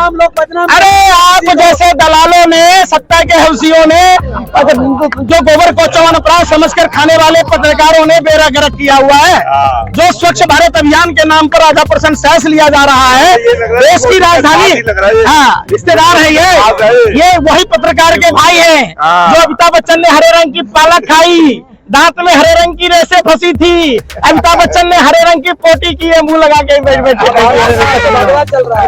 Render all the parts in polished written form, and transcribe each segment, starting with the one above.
हम लोग बदनाम। अरे आप जैसे दलालों ने, सत्ता के हवसियों ने, जो गोबर को च्यवनप्राश समझकर खाने वाले पत्रकारों ने बेड़ा गर्क किया हुआ है। जो स्वच्छ भारत अभियान के नाम पर आधा % सेस लिया जा रहा है देश की राजधानी। हाँ, रिश्तेदार है ये वही पत्रकार के भाई हैं जो अमिताभ बच्चन ने हरे रंग की पालक खाई, दांत में हरे रंग की रेसे फंसी थी, अमिताभ बच्चन ने हरे रंग की पोटी की है, मुंह लगा के बैठे।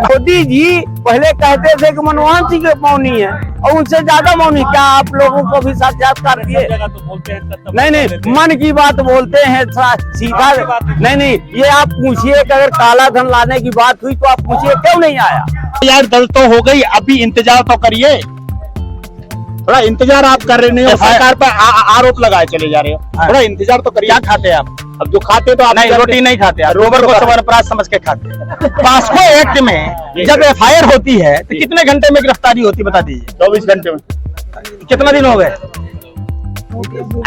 मोदी जी पहले कहते थे कि मनमोहन सिंह के मौनी है और उनसे ज्यादा मौनी। क्या आप लोगों को भी साक्षात्कार दिए? नहीं, मन की बात बोलते हैं सीधा। नहीं, ये आप पूछिए कि अगर काला धन लाने की बात हुई तो आप पूछिए क्यों नहीं आया। यार दल तो हो गई, अभी इंतजार तो करिए, थोड़ा इंतजार आप कर रहे हो, सरकार पर आरोप लगाए चले जा रहे हो, थोड़ा इंतजार तो करिए। क्या खाते हैं आप? अब जो खाते तो आप नहीं, रोटी नहीं खाते, गोबर को च्यवनप्राश समझ के खाते। पास्को एक्ट में जब FIR होती है तो कितने घंटे में गिरफ्तारी होती बता दीजिए? 24 घंटे में। कितना दिन हो गए?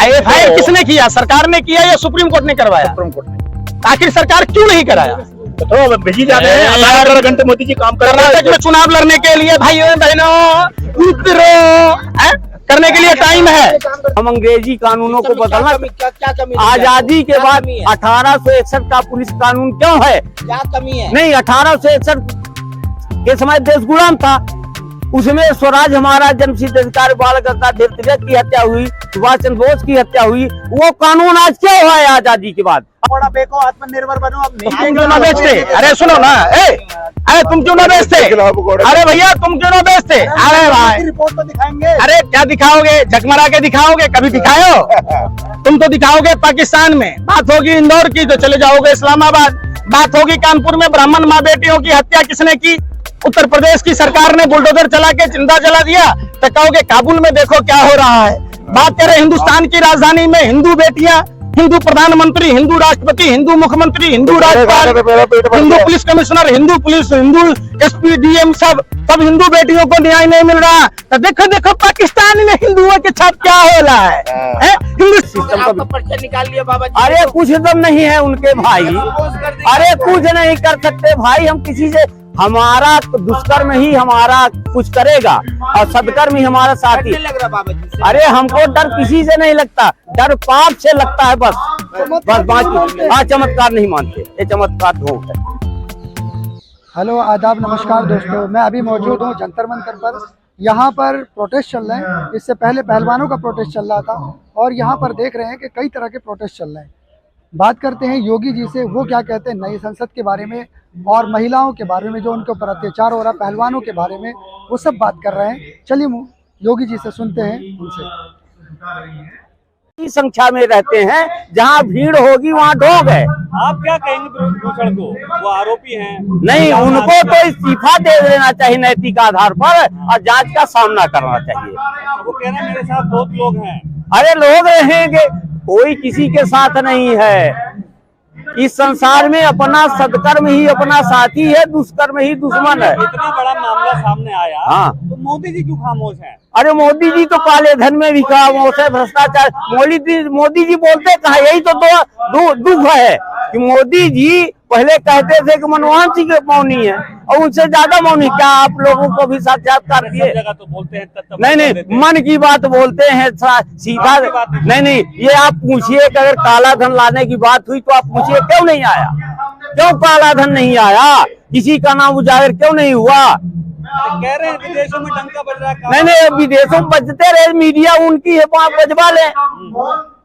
FIR किसने किया? सरकार ने किया या सुप्रीम कोर्ट ने करवाया? सुप्रीम कोर्ट ने। आखिर सरकार क्यों नहीं कराया? तो भेजी जाते हैं 18 घंटे मोदी जी काम कर रहे हैं। कर्नाटक में चुनाव लड़ने के लिए भाइयों बहनों करने के लिए टाइम है। हम अंग्रेजी कानूनों को बदलना। आजादी के बाद 1861 का पुलिस कानून क्यों है? क्या कमी है? नहीं, 1861 के समय देश गुलाम था, उसमें स्वराज हमारा जन्मसिद्ध अधिकार बाल गंगाधर तिलक की हत्या हुई, सुभाष चंद्र बोस की हत्या हुई। वो कानून आज क्या हुआ है आजादी के बाद? थोड़ा बेको, आत्मनिर्भर बनो। अब तुम क्यों ना बेचते? अरे सुनो ना, अरे तुम क्यों ना बेचते? अरे भैया तुम क्यों ना बेचते? अरे भाई रिपोर्ट तो दिखाएंगे। अरे क्या दिखाओगे? झकमरा के दिखाओगे? कभी दिखाओ? तुम तो दिखाओगे पाकिस्तान में। बात होगी इंदौर की तो चले जाओगे इस्लामाबाद। बात होगी कानपुर में ब्राह्मण माँ बेटियों की हत्या किसने की? उत्तर प्रदेश की सरकार ने बुलडोजर चला के जिंदा जला दिया। तो कहोगे काबुल में देखो क्या हो रहा है। बात करें हिंदुस्तान की राजधानी में हिंदू बेटियां, हिंदू प्रधानमंत्री, हिंदू राष्ट्रपति, हिंदू मुख्यमंत्री, हिंदू राज्यपाल, Hindu police commissioner, Hindu police, Hindu SP DM सब हिंदू बेटियों को न्याय नहीं मिल रहा। तो देखो पाकिस्तान में हिंदुओं के साथ क्या हो रहा है। हिंदू सिस्टम का पर्चा निकाल लिया बाबा जी। अरे कुछ दम नहीं है उनके भाई। अरे कुछ नहीं कर सकते भाई हम किसी से। हमारा दुष्कर्म ही हमारा कुछ करेगा और सदकर्म ही हमारा साथी। लग रहा बाबा जी। अरे हमको डर किसी से नहीं लगता, डर पाप से लगता है बस बाकी। हाँ, चमत्कार नहीं मानते, ये चमत्कार धोख है। हेलो, आदाब, नमस्कार दोस्तों। मैं अभी मौजूद हूँ जंतर मंतर पर। यहाँ पर प्रोटेस्ट चल रहे हैं। इससे पहले पहलवानों का प्रोटेस्ट चल रहा था और यहाँ पर देख रहे हैं कि कई तरह के प्रोटेस्ट चल रहे हैं। बात करते हैं योगी जी से, वो क्या कहते हैं नई संसद के बारे में और महिलाओं के बारे में जो उनके ऊपर अत्याचार हो रहा है, पहलवानों के बारे में, वो सब बात कर रहे हैं। चलिए योगी जी से सुनते हैं उनसे। संख्या में रहते हैं, जहाँ भीड़ होगी वहाँ ढोंग है। आप क्या कहेंगे भूषण को? वो आरोपी हैं। नहीं, उनको तो इस्तीफा दे देना चाहिए नैतिक आधार पर और जांच का सामना करना चाहिए। वो कह रहे हैं मेरे साथ बहुत लोग हैं। अरे लोग रहेंगे, कोई किसी के साथ नहीं है। इस संसार में अपना सदकर्म ही अपना साथी है, दुष्कर्म ही दुश्मन है। इतना बड़ा मामला सामने आया, हाँ, तो मोदी जी क्यों खामोश हैं? अरे मोदी जी तो काले धन में भी खामोश है, भ्रष्टाचार। मोदी जी बोलते कहा, यही तो दुख है कि मोदी जी पहले कहते थे कि मनमोहन सिंह के मौनी है और उनसे ज्यादा मौनी। क्या आप लोगों को भी साक्षात्कार दिए? जगह तो बोलते हैं, नहीं, मन की बात बोलते हैं सीधा। नहीं, ये आप पूछिए कि अगर काला धन लाने की बात हुई तो आप पूछिए क्यों नहीं आया? क्यों काला धन नहीं आया? किसी का नाम उजागर क्यों नहीं हुआ? कह रहे हैं विदेशों में डंका बज रहा है। नहीं, विदेशों में बजते रहे, मीडिया उनकी है, वहाँ बजवा लें।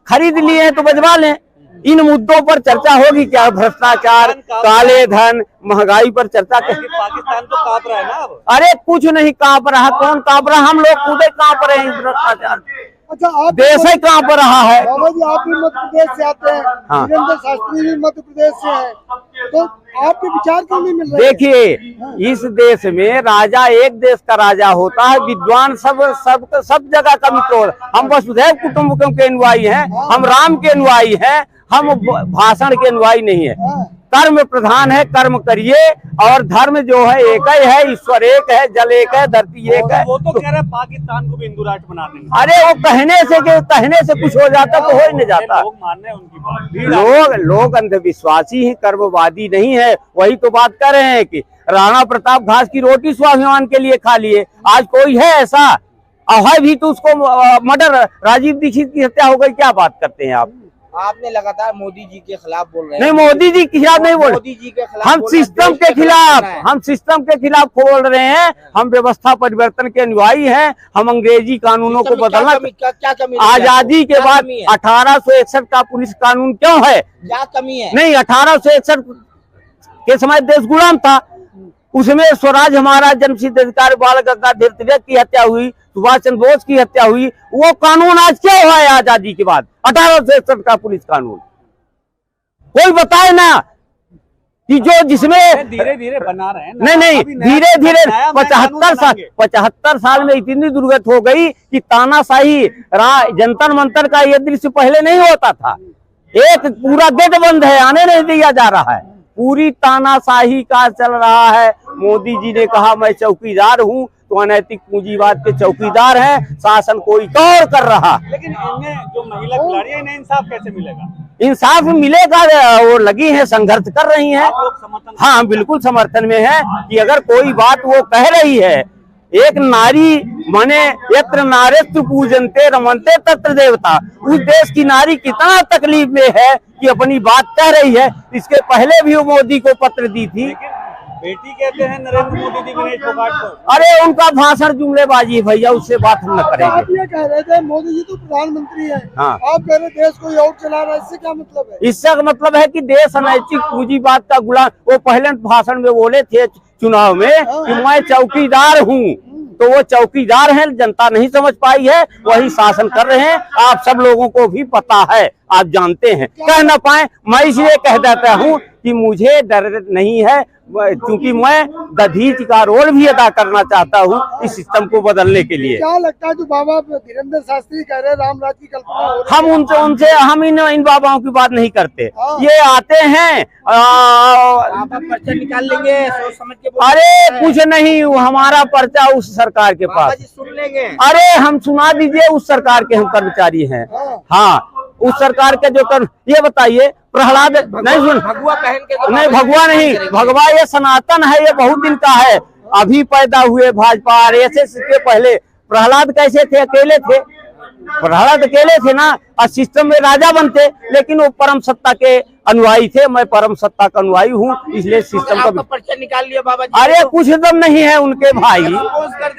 खरीद लिए हैं तो बजवा लें। इन मुद्दों पर चर्चा होगी क्या? भ्रष्टाचार, काले धन, महंगाई पर चर्चा। पाकिस्तान तो कांप रहा है ना अब। अरे कुछ नहीं कांप रहा। कौन कांप रहा? हम लोग खुद ही कांप रहे हैं भ्रष्टाचार। अच्छा, आप देश ही कांप रहा है। बाबा जी आप भी मध्य प्रदेश से आते हैं, हाँ। वीरेंद्र शास्त्री भी मध्य प्रदेश से है, तो आपके विचार क्यों नहीं मिल रहे? देखिए, इस देश में राजा एक देश का राजा होता है, विद्वान सब जगह का मित्र होता है। हम वसुधैव कुटुंबकम के अनुयायी हैं, हम राम के अनुयायी हैं, हम भाषण के अनुयायी नहीं है। कर्म प्रधान है, कर्म करिए। और धर्म जो है एक ही है, ईश्वर एक है, जल एक है, धरती एक है। वो तो कह रहे हैं पाकिस्तान को भी हिंदू राष्ट्र बना देंगे। अरे वो कहने से कुछ हो जाता तो हो ही नहीं जाता। लोग मान रहे हैं उनकी बात। लोग अंधविश्वासी ही, कर्मवादी नहीं है। वही तो बात कर रहे हैं कि राणा प्रताप घास की रोटी स्वाभिमान के लिए खा लिए, आज कोई है ऐसा? और है भी तो उसको मर्डर, राजीव दीक्षित की हत्या हो गई, क्या बात करते हैं आप? आपने लगातार मोदी जी के खिलाफ बोल रहे हैं। नहीं, मोदी जी के खिलाफ नहीं बोल मोदी जी के खिलाफ हम बोल रहे हैं, सिस्टम देश के खिलाफ, है। हम सिस्टम के खिलाफ बोल रहे हैं। हम व्यवस्था परिवर्तन के अनुयायी हैं। हम अंग्रेजी कानूनों को बदलना, क्या कमी? आजादी के बाद 1861 का पुलिस कानून क्यों है? क्या कमी है? नहीं, 1861 के समय देश गुलाम था, उसमें स्वराज हमारा, जन्मसिद्ध अधिकार, बाल गंगाधर तिलक की हत्या हुई, सुभाष चंद्र बोस की हत्या हुई, वो कानून आज क्या हुआ है आजादी के बाद? 1861 का पुलिस कानून कोई बताए ना कि जो जिसमें धीरे धीरे बना रहे हैं। नहीं, धीरे धीरे 75 साल में इतनी दुर्गत हो गई कि तानाशाही जंतर मंतर का ये दृश्य पहले नहीं होता था। एक पूरा गेट बंद है, आने नहीं दिया जा रहा है, पूरी तानाशाही का चल रहा है। मोदी जी ने कहा मैं चौकीदार हूँ, तो अनैतिक पूंजीवाद के चौकीदार हैं, शासन कोई और कर रहा। लेकिन इनमें जो महिला खिलाड़ी है, इन्हें इंसाफ कैसे मिलेगा? इंसाफ मिलेगा, वो लगी है, संघर्ष कर रही हैं। आप लोग समर्थन? हाँ, बिल्कुल समर्थन में है कि अगर कोई बात वो कह रही है, एक नारी माने यत्र नारेस्तु पूजनते रमनते तत्र देवता, उस देश की नारी कितना तकलीफ में है कि अपनी बात कह रही है। इसके पहले भी वो मोदी को पत्र दी थी। बेटी कहते हैं नरेंद्र मोदी जी विनेश फोगाट को। अरे उनका भाषण जुमलेबाजी है भैया, उससे बात हम न आप करेंगे। ये कह रहे थे मोदी जी तो प्रधानमंत्री हैं, हाँ। आप कह रहे देश कोई और चला रहा है, इससे क्या मतलब है? इससे मतलब है कि देश अनैतिक पूंजीवाद का गुलाम। वो पहले भाषण में बोले थे चुनाव में कि मैं चौकीदार हूँ, तो वो चौकीदार हैं, जनता नहीं समझ पाई है, वही शासन कर रहे हैं। आप सब लोगों को भी पता है, आप जानते हैं, कह न पाए। मैं इसलिए कह देता हूँ कि मुझे डर नहीं है, क्योंकि मैं दधीच का रोल भी अदा करना चाहता हूँ इस सिस्टम को बदलने के लिए। क्या लगता है जो बाबा धीरेन्द्र शास्त्री कह रहे हैं राम राज्य की कल्पना हो रही है? हम इन बाबाओं की बात नहीं करते। ये आते हैं आप पर्चा निकाल लेंगे, सोच समझ के बोल रहे अरे हैं। कुछ नहीं, हमारा पर्चा उस सरकार के बाबा पास। जी सुन लेंगे। अरे हम सुना दीजिए, उस सरकार के हम कर्मचारी हैं। हाँ, उस सरकार के जो ये बताइए, प्रहलाद नहीं सुन, भगवा पहन के नहीं, भगवा नहीं, भगवा ये सनातन है, ये बहुत दिन का है। अभी पैदा हुए भाजपा आरएसएस के पहले प्रहलाद कैसे थे? अकेले थे, प्रहलाद अकेले थे ना, और सिस्टम में राजा बनते, लेकिन वो परम सत्ता के अनुयायी थे। मैं परम सत्ता का अनुयायी हूँ, इसलिए सिस्टम आपका का। पर्चा निकाल लिया बाबा जी। अरे कुछ दम नहीं है उनके भाई,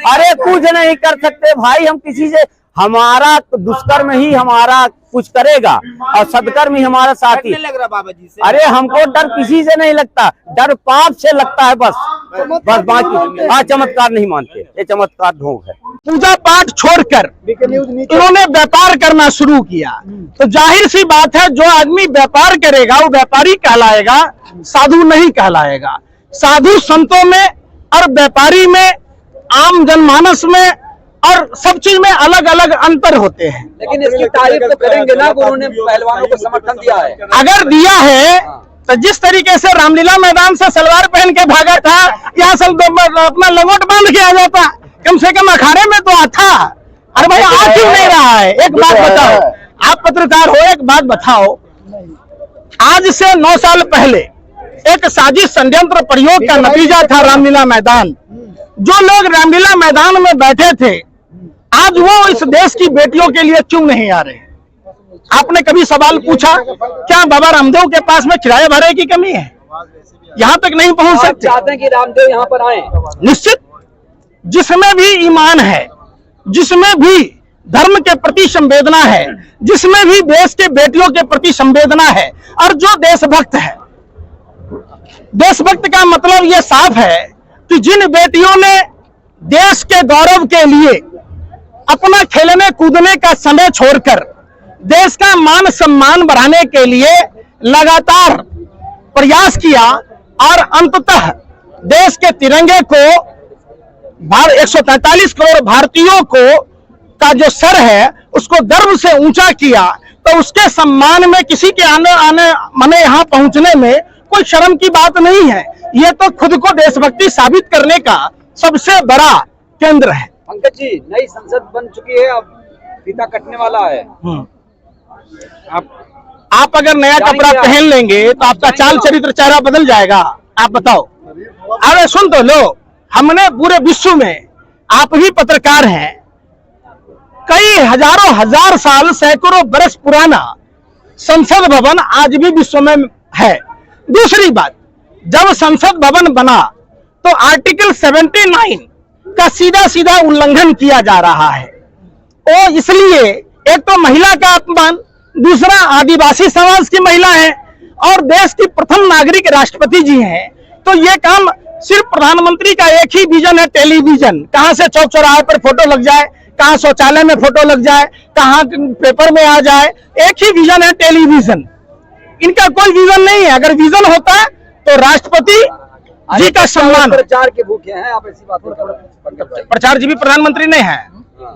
अरे कुछ नहीं कर सकते भाई। हम किसी से, हमारा दुष्कर्म ही हमारा कुछ करेगा और सदकर्म ही हमारा साथी। लग रहा बाबा जी से? अरे हमको डर किसी से नहीं लगता, डर पाप से लगता है बस बाकी। हाँ, चमत्कार नहीं मानते, ये चमत्कार ढोंग है। पूजा पाठ छोड़कर इन्होंने व्यापार करना शुरू किया, तो जाहिर सी बात है जो आदमी व्यापार करेगा वो व्यापारी कहलाएगा, साधु नहीं कहलाएगा। साधु संतों में और व्यापारी में, आम जनमानस में और सब चीज में अलग अलग अंतर होते हैं। लेकिन इसकी तारीफ तो करेंगे ना, उन्होंने पहलवानों को समर्थन दिया है। अगर दिया है तो जिस तरीके से रामलीला मैदान से सलवार पहन के भागा था, यहाँ से अपना लंगोट बांध के आ जाता, कम से कम अखाड़े में तो आता। अरे भाई आ क्यों नहीं रहा है? एक बात बताओ, आप पत्रकार हो, एक बात बताओ, आज से 9 साल पहले एक साजिश षड्यंत्र प्रयोग का नतीजा था रामलीला मैदान। जो लोग रामलीला मैदान में बैठे थे, आज वो इस देश की बेटियों के लिए क्यों नहीं आ रहे? आपने कभी सवाल पूछा क्या बाबा रामदेव के पास में किराया भाड़े की कमी है? यहाँ तक नहीं पहुंच सकते। चाहते हैं कि रामदेव यहाँ पर आए। निश्चित, जिसमें भी ईमान है, जिसमें भी धर्म के प्रति संवेदना है, जिसमें भी देश के बेटियों के प्रति संवेदना है, और जो देशभक्त है, देशभक्त का मतलब यह साफ है कि जिन बेटियों ने देश के गौरव के लिए अपना खेलने कूदने का समय छोड़कर देश का मान सम्मान बढ़ाने के लिए लगातार प्रयास किया और अंततः देश के तिरंगे को 143 करोड़ भारतीयों को का जो सर है उसको गर्व से ऊंचा किया, तो उसके सम्मान में किसी के आने माने यहाँ पहुंचने में कोई शर्म की बात नहीं है। ये तो खुद को देशभक्ति साबित करने का सबसे बड़ा केंद्र है। पंकज जी, नई संसद बन चुकी है, अब फीता कटने वाला है। आप अगर नया कपड़ा पहन लेंगे तो आपका चाल चरित्र चेहरा बदल जाएगा। आप बताओ, अरे सुन तो लो, हमने पूरे विश्व में, आप भी पत्रकार हैं, कई हजारों हजार साल सैकड़ों बरस पुराना संसद भवन आज भी विश्व में है। दूसरी बात, जब संसद भवन बना तो आर्टिकल 79 का सीधा सीधा उल्लंघन किया जा रहा है। और इसलिए एक तो महिला का अपमान, दूसरा आदिवासी समाज की महिला है और देश की प्रथम नागरिक राष्ट्रपति जी हैं। तो ये काम सिर्फ प्रधानमंत्री का एक ही विजन है, टेलीविजन। कहां से चौक चौराहे पर फोटो लग जाए, कहां शौचालय में फोटो लग जाए, कहां पेपर में आ जाए, एक ही विजन है, टेलीविजन। इनका कोई विजन नहीं है। अगर विजन होता तो राष्ट्रपति जी का सम्मान। प्रचार के भूखे हैं आप, ऐसी बात नहीं। प्रचार जी भी प्रधानमंत्री नहीं है।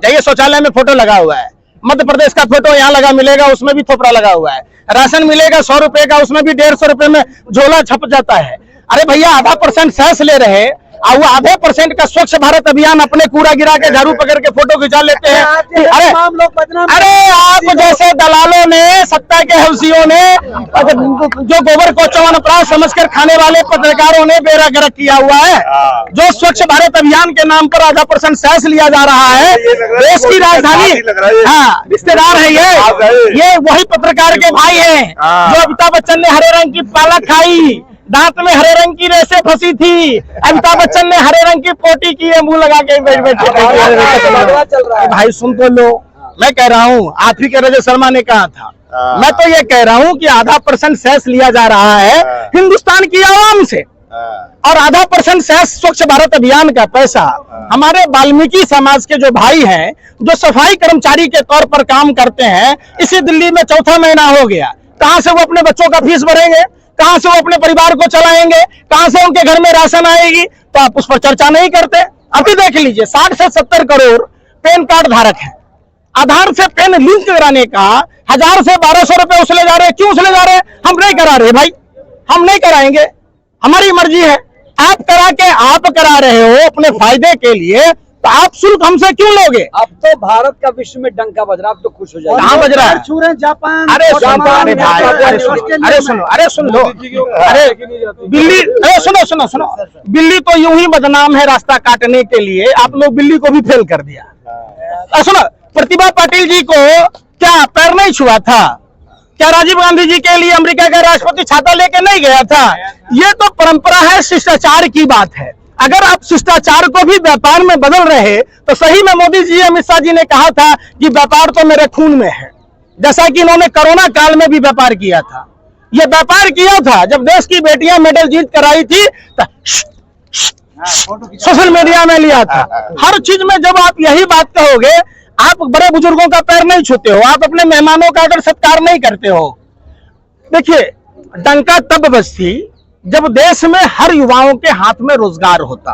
जाइए, शौचालय में फोटो लगा हुआ है, मध्य प्रदेश का फोटो यहाँ लगा मिलेगा, उसमें भी थोपड़ा लगा हुआ है। राशन मिलेगा 100 रुपए का, उसमें भी 150 रुपए में झोला छप जाता है। अरे भैया, आधा % सेस ले रहे और वो आधे % का स्वच्छ भारत अभियान अपने कूड़ा गिरा के झाड़ू पकड़ के फोटो खिंचा लेते हैं। अरे आप जैसे दलालों ने, सत्ता के हवसियों ने, जो गोबर को च्यवनप्राश समझकर खाने वाले पत्रकारों ने बेड़ा गर्क किया हुआ है। जो स्वच्छ भारत अभियान के नाम पर आधा % सेस लिया जा रहा है, देश की राजधानी, हाँ, रिश्तेदार है ये वही पत्रकार के भाई हैं जो अमिताभ बच्चन ने हरे रंग की पालक खाई, दांत में हरे रंग की रेशे फंसी थी, अमिताभ बच्चन ने हरे रंग की पोटी की है, मुंह लगा के बैठे। भाई सुन तो लो, मैं कह रहा हूँ, आप ही कह रहे शर्मा ने कहा था, मैं तो ये कह रहा हूँ कि आधा % सेस लिया जा रहा है हिंदुस्तान की आवाम से, और आधा % सेस स्वच्छ भारत अभियान का पैसा हमारे वाल्मीकि समाज के जो भाई हैं, जो सफाई कर्मचारी के तौर पर काम करते हैं, इसी दिल्ली में 4था महीना हो गया, कहां से वो अपने बच्चों का फीस भरेंगे, कहां से वो अपने परिवार को चलाएंगे, कहां से उनके घर में राशन आएगी? तो आप उस पर चर्चा नहीं करते। अभी देख लीजिए, 60 से 70 करोड़ पैन कार्ड धारक हैं। आधार से पेन लिंक कराने का 1000 से 1200 रुपए उसले जा रहे हैं। क्यों उसले जा रहे हैं? हम नहीं करा रहे भाई, हम नहीं कराएंगे, हमारी मर्जी है। आप करा के आप करा रहे हो अपने फायदे के लिए, तो आप शुल्क हमसे क्यों लोगे? अब तो भारत का विश्व में डंका बज रहा है, आप तो खुश हो जाए। कहाँ बज रहा है? जापान, अरे सुनो, अरे भाई, अरे सुन लो, अरे बिल्ली, अरे सुनो, बिल्ली तो यूं ही बदनाम है रास्ता काटने के लिए, आप लोग बिल्ली को भी फेल कर दिया। सुनो, प्रतिभा पाटिल जी को क्या पैर नहीं छुआ था? क्या राजीव गांधी जी के लिए अमेरिका का राष्ट्रपति छाता लेके नहीं गया था? ये तो परंपरा है, शिष्टाचार की बात है। अगर आप शिष्टाचार को भी व्यापार में बदल रहे तो सही में मोदी जी, अमित शाह जी ने कहा था कि व्यापार तो मेरे खून में है, जैसा कि इन्होंने कोरोना काल में भी व्यापार किया था। ये व्यापार किया था जब देश की बेटियां मेडल जीत कर आई थी, सोशल मीडिया में लिया था। हर चीज में जब आप यही बात कहोगे, आप बड़े बुजुर्गों का पैर नहीं छूते हो, आप अपने मेहमानों का अगर सत्कार नहीं करते हो। देखिए, डंका तब बजती जब देश में हर युवाओं के हाथ में रोजगार होता,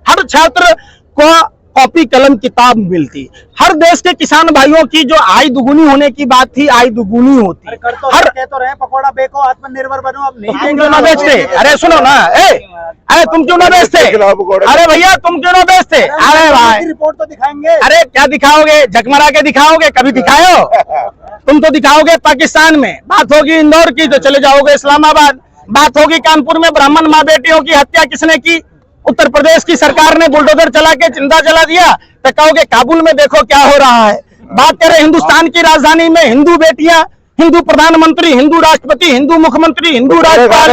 हर छात्र को कॉपी कलम किताब मिलती, हर देश के किसान भाइयों की जो आय दुगुनी होने की बात थी, आय दुगुनी होती। हर कह तो रहे पकौड़ा बेचो, आत्मनिर्भर बनो, अब नहीं क्यों ना बेचते? अरे सुनो ना, अरे तुम क्यों ना बेचते? अरे भैया तुम क्यों ना बेचते? अरे भाई रिपोर्ट तो दिखाएंगे। अरे क्या दिखाओगे? झकमरा के दिखाओगे? कभी दिखाए हो? तुम तो दिखाओगे पाकिस्तान में, बात होगी इंदौर की तो चले जाओगे इस्लामाबाद, बात होगी कानपुर में ब्राह्मण माँ बेटियों की हत्या किसने की, उत्तर प्रदेश की सरकार ने बुलडोजर चला के जिंदा जला दिया, तो कहोगे काबुल में देखो क्या हो रहा है। बात करें हिंदुस्तान की राजधानी में हिंदू बेटियां, हिंदू प्रधानमंत्री, हिंदू राष्ट्रपति, हिंदू मुख्यमंत्री, हिंदू राज्यपाल,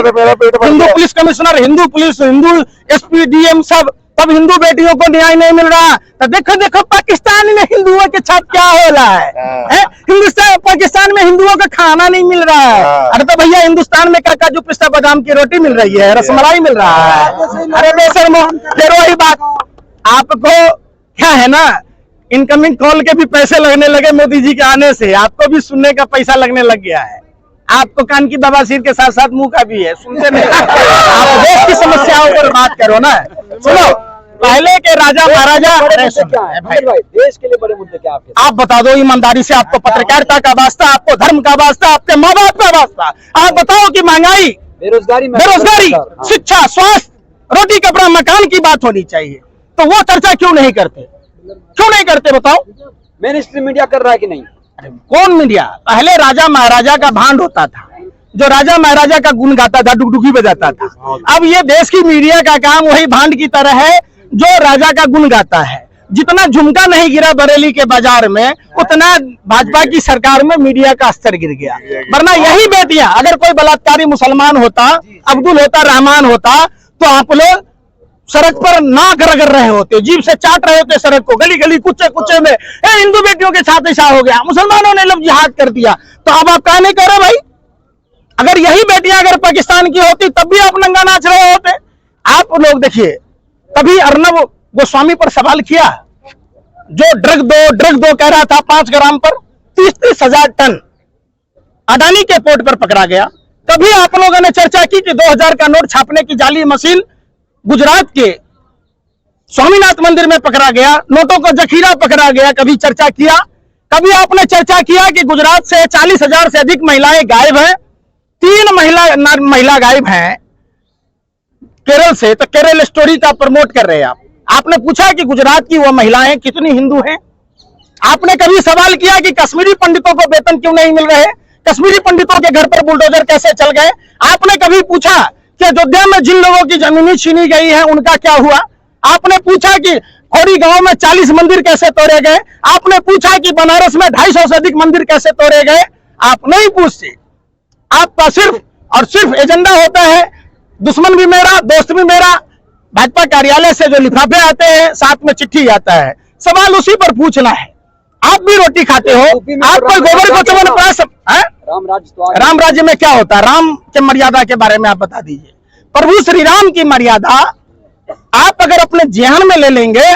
Hindu police commissioner, Hindu police, Hindu SP DM, सब तब हिंदू बेटियों को न्याय नहीं मिल रहा। तो देखो देखो पाकिस्तान में हिंदुओं के साथ क्या हो रहा है? हिंदुस्तान पाकिस्तान में हिंदुओं का खाना नहीं मिल रहा है। अरे तो भैया हिंदुस्तान में क्या काजू पिस्ता बादाम की रोटी मिल रही है, रसमलाई मिल रहा है। अरे बेशर्मो, फिर वही बात, आपको क्या है ना, इनकमिंग कॉल के भी पैसे लगने लगे मोदी जी के आने से, आपको भी सुनने का पैसा लगने लग गया है। आपको कान की बवासीर के साथ साथ मुंह का भी है, सुनते नहीं। आप देश की समस्याओं पर बात करो ना। सुनो, पहले के राजा महाराजा, भाई देश के लिए बड़े मुद्दे क्या आपके? आप बता दो ईमानदारी से, आपको पत्रकारिता का वास्ता, आपको धर्म का वास्ता, आपके माँ बाप का वास्ता, आप बताओ कि महंगाई, बेरोजगारी, शिक्षा, स्वास्थ्य, रोटी कपड़ा मकान की बात होनी चाहिए, तो वो चर्चा क्यों नहीं करते? क्यों नहीं करते बताओ? मेन स्ट्रीम मीडिया कर रहा है कि नहीं? कौन मीडिया? पहले राजा महाराजा का भांड होता था, जो राजा महाराजा का गुण गाता था, डुगडुगी बजाता था। अब ये देश की मीडिया का काम वही भांड की तरह है जो राजा का गुण गाता है। जितना झुमका नहीं गिरा बरेली के बाजार में, उतना भाजपा की सरकार में मीडिया का स्तर गिर गया। वरना यही बेटियां, अगर कोई बलात्कारी मुसलमान होता, अब्दुल होता, रहमान होता, तो आप लोग सड़क पर नाक रगड़ रहे होते, जीभ से चाट रहे होते सड़क को, गली गली कुच्चे कुच्चे में, हिंदू बेटियों के साथ ऐसा हो गया, मुसलमानों ने लोग जिहाद कर दिया। तो अब आप क्या नहीं कर रहे भाई? अगर यही बेटियां अगर पाकिस्तान की होती तब भी आप नंगा नाच रहे होते। आप लोग देखिए, कभी अर्नब गोस्वामी पर सवाल किया, जो ड्रग दो कह रहा था 5 ग्राम पर 30-30 हजार टन अडानी के पोर्ट पर पकड़ा गया। कभी आप लोगों ने चर्चा की कि 2000 का नोट छापने की जाली मशीन गुजरात के स्वामीनाथ मंदिर में पकड़ा गया, नोटों का जखीरा पकड़ा गया? कभी चर्चा किया? कभी आपने चर्चा किया कि गुजरात से 40,000 से अधिक महिलाएं गायब हैं, 3 महिला गायब हैं केरल से? तो केरल स्टोरी का प्रमोट कर रहे हैं आप। आपने पूछा कि गुजरात की वो महिलाएं कितनी हिंदू हैं? आपने कभी सवाल किया कि कश्मीरी पंडितों को वेतन क्यों नहीं मिल रहे? कश्मीरी पंडितों के घर पर बुलडोजर कैसे चल गए? आपने कभी पूछा कि अयोध्या में जिन लोगों की जमीनें छीनी गई है उनका क्या हुआ? आपने पूछा कि खोरी गांव में 40 मंदिर कैसे तोड़े गए? आपने पूछा कि बनारस में 250 से अधिक मंदिर कैसे तोड़े गए? आप नहीं पूछते। आपका सिर्फ और सिर्फ एजेंडा होता है, दुश्मन भी मेरा, दोस्त भी मेरा। भाजपा कार्यालय से जो लिफाफे आते हैं, साथ में चिट्ठी आता है, सवाल उसी पर पूछना है। आप भी रोटी खाते हो, आप कोई गोबर को चमन राम राज्य में क्या होता है? राम के मर्यादा के बारे में आप बता दीजिए। प्रभु श्री राम की मर्यादा आप अगर अपने ध्यान में ले लेंगे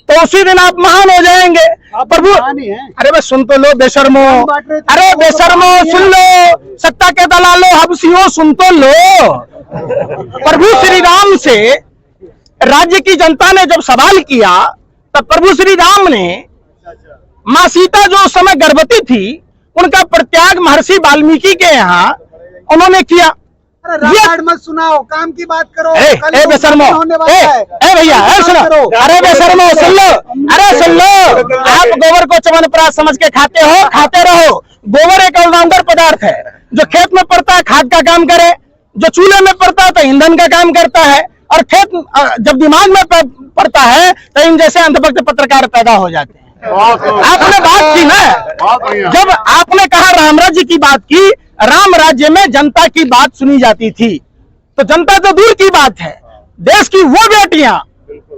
तो उसी दिन आप महान हो जाएंगे। प्रभु, अरे बस सुन तो लो बेशर्मो, अरे बेशर्मो सुन लो, सत्ता के दलालो हबसियों सुन तो लो। प्रभु श्री राम से राज्य की जनता ने जब सवाल किया तब प्रभु श्री राम ने मां सीता जो उस समय गर्भवती थी उनका परित्याग महर्षि वाल्मीकि के यहाँ उन्होंने किया। रामायण मत सुनाओ, काम की बात करो। ए बेशर्मो, ए भैया सुनो, अरे बेशर्मो सुन लो, अरे सुन लो। आप गोबर को चमनप्राश समझ के खाते हो, खाते रहो। गोबर एक ऑलराउंडर पदार्थ है, जो खेत में पड़ता है खाद का काम करे, जो चूल्हे में पड़ता है तो ईंधन का काम करता है, और खेत जब दिमाग में पड़ता है तो इन जैसे अंधभक्त पत्रकार पैदा हो जाते हैं। आपने बात की ना, जब आपने कहा राम राज्य की बात की, राम राज्य में जनता की बात सुनी जाती थी, तो जनता तो दूर की बात है, देश की वो बेटियां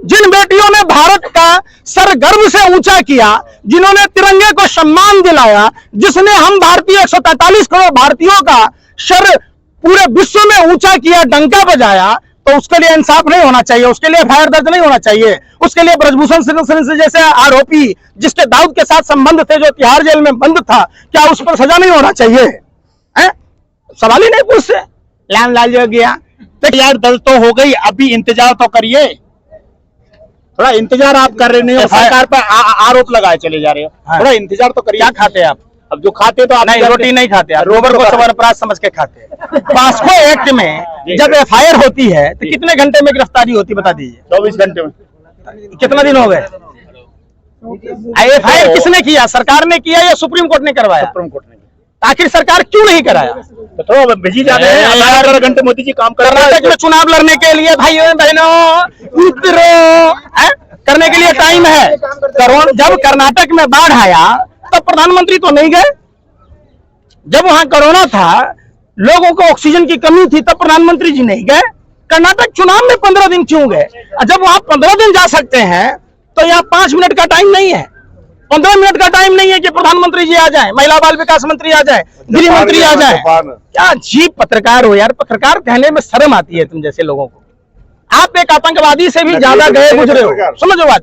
जिन बेटियों ने भारत का सर गर्व से ऊंचा किया, जिन्होंने तिरंगे को सम्मान दिलाया, जिसने हम भारतीय 143 करोड़ भारतीयों का सर पूरे विश्व में ऊंचा किया, डंका बजाया, तो उसके लिए इंसाफ नहीं होना चाहिए? उसके लिए एफआईआर दर्ज नहीं होना चाहिए? उसके लिए ब्रजभूषण सिंह जैसे आरोपी जिसके दाऊद के साथ संबंध थे, जो तिहाड़ जेल में बंद था, क्या उस पर सजा नहीं होना चाहिए? सवाल ही नहीं पूछते। लाल लाल जो गया तो यार दर्ज तो हो गई, अभी इंतजार तो करिए, थोड़ा इंतजार आप कर रहे नहीं हो, सरकार पर आरोप लगाए चले जा रहे हो, थोड़ा इंतजार तो करिए। क्या खाते हैं आप? अब जो खाते तो आप नहीं, रोटी नहीं खाते, आप गोबर को चमनप्राश समझ के खाते हैं। पास्को एक्ट में जब एफआईआर होती है तो कितने घंटे में गिरफ्तारी होती बता दीजिए? 24 घंटे में। कितना दिन हो गए? एफआईआर किसने किया? सरकार ने किया या सुप्रीम कोर्ट ने करवाया? सुप्रीम कोर्ट ने। आखिर सरकार क्यों नहीं कराया? तो भेजी जाते हैं 11 घंटे मोदी जी काम कर रहे हैं। कर्नाटक में चुनाव लड़ने के लिए भाइयों बहनों उतरो करने के लिए टाइम है। जब कर्नाटक में बाढ़ आया तब प्रधानमंत्री तो नहीं गए। जब वहां कोरोना था, लोगों को ऑक्सीजन की कमी थी, तब प्रधानमंत्री जी नहीं गए। कर्नाटक चुनाव में 15 दिन क्यों गए? जब वहां 15 दिन जा सकते हैं तो यहाँ 5 मिनट का टाइम नहीं है, 15 मिनट का टाइम नहीं है कि प्रधानमंत्री जी आ जाए, महिला बाल विकास मंत्री आ जाए, गृह मंत्री आ जाए। क्या अजीब पत्रकार हो यार, पत्रकार कहने में शर्म आती है तुम जैसे लोगों को। आप एक आतंकवादी से भी ज्यादा गए गुजरे हो, समझो बात।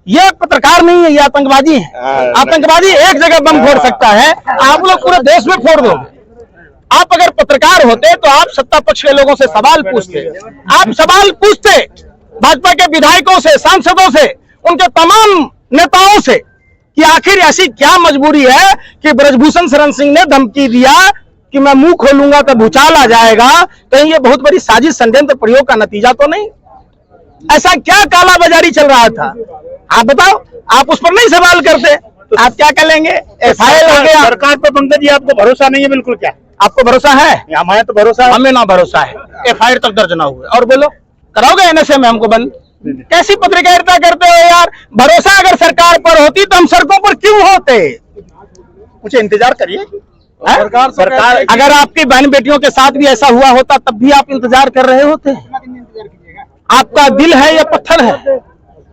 ये पत्रकार नहीं है, ये आतंकवादी है। आतंकवादी एक जगह बम फोड़ सकता है, आप लोग पूरे देश में फोड़ दोगे। आप अगर पत्रकार होते तो आप सत्ता पक्ष के लोगों से सवाल पूछते, आप सवाल पूछते भाजपा के विधायकों से, सांसदों से, उनके तमाम नेताओं से कि आखिर ऐसी क्या मजबूरी है कि ब्रजभूषण शरण सिंह ने धमकी दिया कि मैं मुंह खोलूंगा तो भूचाल आ जाएगा। कहीं ये बहुत बड़ी साजिश षड्यंत्र प्रयोग का नतीजा तो नहीं? ऐसा क्या काला बाजारी चल रहा था? आप बताओ, आप उस पर नहीं सवाल करते। आप क्या कर लेंगे? FIR हो गया। सरकार पर पंकज जी आपको भरोसा नहीं है बिल्कुल? क्या आपको भरोसा है? हमारे तो भरोसा है। हमें ना भरोसा है। FIR तक दर्ज ना हुए और बोलो कराओगे NSA में हमको बंद? कैसी पत्रकारिता करते हो यार? भरोसा अगर सरकार पर होती तो हम सड़कों पर क्यों होते? कुछ इंतजार करिए। सरकार अगर आपकी बहन बेटियों के साथ भी ऐसा हुआ होता तब भी आप इंतजार कर रहे होते? आपका दिल है या पत्थर है?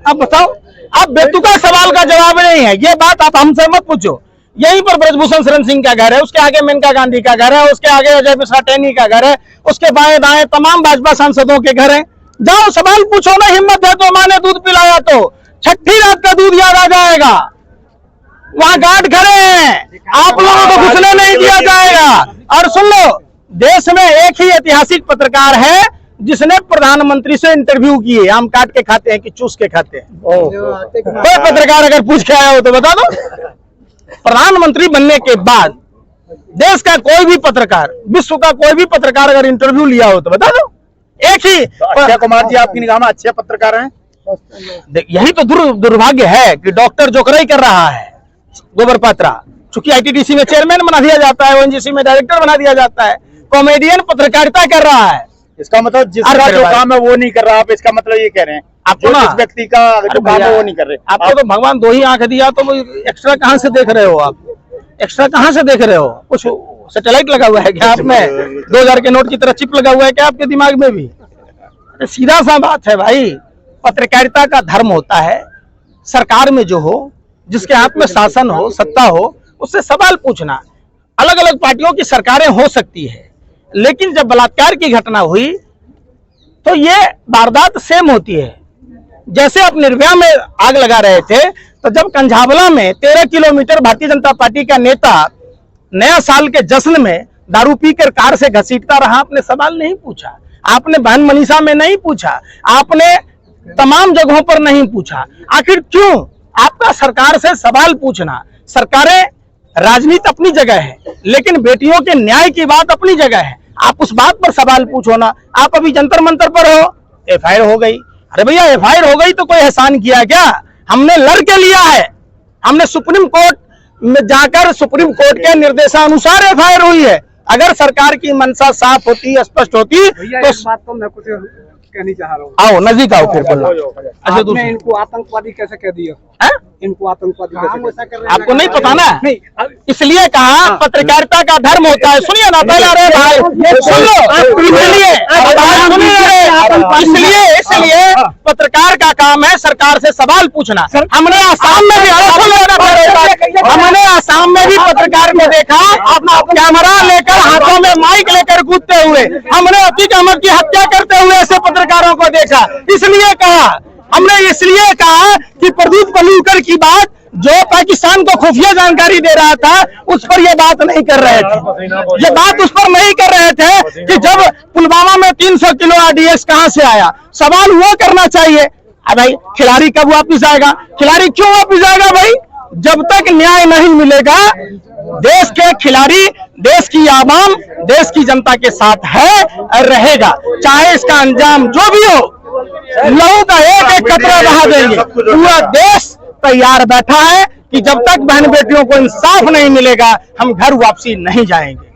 आप बताओ। आप बेतुका सवाल का जवाब नहीं है। ये बात आप हमसे मत पूछो। यहीं पर ब्रजभूषण शरण सिंह का घर है, उसके आगे मेनका गांधी का घर है, उसके आगे अजय मिश्रा टेनी का घर है, उसके बाएं दाएं तमाम भाजपा सांसदों के घर हैं। जाओ सवाल पूछो ना, हिम्मत है तो। माँ ने दूध पिलाया तो छठी रात का दूध याद आ जाएगा। वहां गार्ड खड़े हैं, आप लोगों को घुसने नहीं दिया जाएगा। और सुन लो, देश में एक ही ऐतिहासिक पत्रकार है जिसने प्रधानमंत्री से इंटरव्यू किए। आम काट के खाते हैं कि चूस के खाते हैं? कोई पत्रकार अगर पूछ के आया हो तो बता दो। प्रधानमंत्री बनने के बाद देश का कोई भी पत्रकार, विश्व का कोई भी पत्रकार अगर इंटरव्यू लिया हो तो बता दो। एक ही अक्षय कुमार जी आपकी निगाह में अच्छे पत्रकार हैं? यही तो दुर्भाग्य है कि डॉक्टर जोकराई कर रहा है गोबर पात्रा, चूंकि ITDC में चेयरमैन बना दिया जाता है, ONGC में डायरेक्टर बना दिया जाता है, कॉमेडियन पत्रकारिता कर रहा है। इसका मतलब जिसका जो काम है वो नहीं कर रहा, आप इसका मतलब ये कह रहे हैं? आपको ना जिस व्यक्ति का जो काम है वो नहीं कर रहे। आपको तो भगवान 2 ही आंख दिया, तो वो एक्स्ट्रा कहां से देख रहे हो? आप एक्स्ट्रा कहां से देख रहे हो? कुछ सैटेलाइट लगा हुआ है क्या आप में? 2000 के नोट की तरह चिप लगा हुआ है क्या आपके दिमाग में भी? सीधा सा बात है भाई, पत्रकारिता का धर्म होता है सरकार में जो हो, जिसके हाथ में शासन हो, सत्ता हो, उससे सवाल पूछना। अलग अलग पार्टियों की सरकारें हो सकती है, लेकिन जब बलात्कार की घटना हुई तो ये वारदात सेम होती है। जैसे आप निर्भया में आग लगा रहे थे, तो जब कंझावला में 13 किलोमीटर भारतीय जनता पार्टी का नेता नया साल के जश्न में दारू पीकर कार से घसीटता रहा, आपने सवाल नहीं पूछा। आपने बहन मनीषा में नहीं पूछा, आपने तमाम जगहों पर नहीं पूछा। आखिर क्यों? आपका सरकार से सवाल पूछना, सरकारें राजनीति अपनी जगह है, लेकिन बेटियों के न्याय की बात अपनी जगह है। आप उस बात पर सवाल पूछो ना। आप अभी जंतर मंतर पर हो, FIR हो गई। अरे भैया FIR हो गई तो कोई एहसान किया क्या? हमने लड़ के लिया है, हमने सुप्रीम कोर्ट में जाकर सुप्रीम कोर्ट के निर्देशानुसार FIR हुई है। अगर सरकार की मंशा साफ होती, स्पष्ट होती तो इस बात को मैं कुछ कहनी चाह रहा हूँ। आओ नजदीक आओ फिर बोलो। अच्छा आपने इनको आतंकवादी कैसे कह दिया? इनको आतंकवादी कैसे कह दिया? आपको नहीं पता ना? नहीं, इसलिए कहा पत्रकारिता का धर्म होता है। सुनिए ना पहले, अरे भाई सुन लो। इसलिए पत्रकार का काम है सरकार से सवाल पूछना। हमने आसाम में भी पत्रकार को देखा अपना कैमरा लेकर, हाथों में माइक लेकर कूदते हुए। हमने अतीक अहमद की हत्या करते हुए ऐसे पत्रकारों को देखा। इसलिए कहा कि प्रदीप पलूकर की बात जो पाकिस्तान को खुफिया जानकारी दे रहा था, उस पर ये बात नहीं कर रहे थे। ये बात उस पर नहीं कर रहे थे कि जब पुलवामा में 300 किलो RDX कहां से आया। सवाल वो करना चाहिए, भाई खिलाड़ी कब वापिस आएगा? खिलाड़ी क्यों वापिस आएगा भाई? जब तक न्याय नहीं मिलेगा, देश के खिलाड़ी, देश की आवाम, देश की जनता के साथ है और रहेगा, चाहे इसका अंजाम जो भी हो। लहू का एक एक कतरा बहा देंगे। पूरा देश तैयार बैठा है कि जब तक बहन बेटियों को इंसाफ नहीं मिलेगा, हम घर वापसी नहीं जाएंगे।